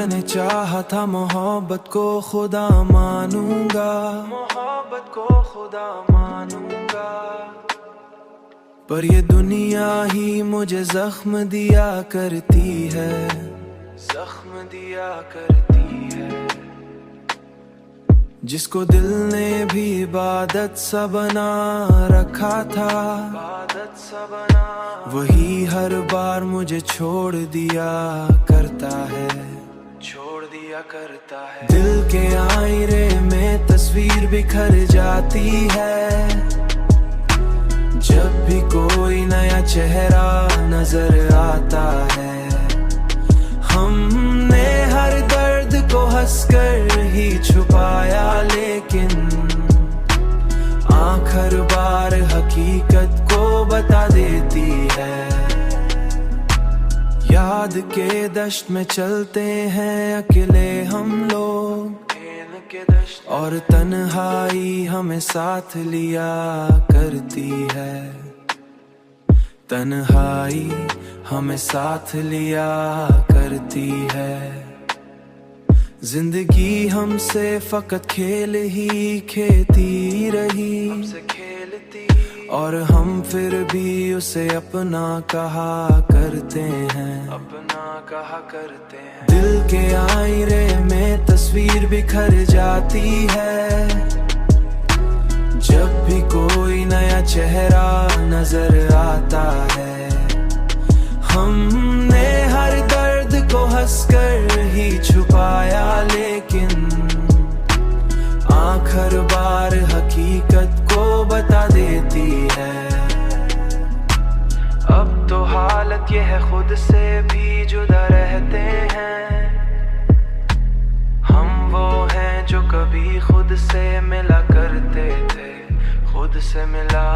मैंने चाहा था मोहब्बत को खुदा मानूंगा, मोहब्बत को खुदा मानूंगा, पर ये दुनिया ही मुझे जख्म दिया करती है, जख्म दिया करती है। जिसको दिल ने भी इबादत सा बना रखा था, इबादत सा बना, वही हर बार मुझे छोड़ दिया करता है, छोड़ दिया करता है। दिल के आईने में तस्वीर बिखर जाती है, जब भी कोई नया चेहरा नजर आता है। हमने हर दर्द को हंसकर ही छुपाया, लेकिन आँख हर बार हकीकत को बता देती है। याद के दश्त में चलते हैं अकेले हम लोग, और तन्हाई हमें साथ लिया करती है, तन्हाई हमें साथ लिया करती है। जिंदगी हमसे फकत खेल ही खेती रही, हमसे खेलती, और हम फिर भी उसे अपना कहा करते हैं, अपना कहा करते हैं। दिल के आईने में तस्वीर बिखर जाती है, जब भी कोई नया चेहरा नजर आता है। हमने हर दर्द को हंसकर ही छुपाया, लेकिन आँख हर बार हकीकत को बता देती है। अब तो हालत ये है खुद से भी जुदा रहते हैं, हम वो हैं जो कभी खुद से मिला करते थे, खुद से मिला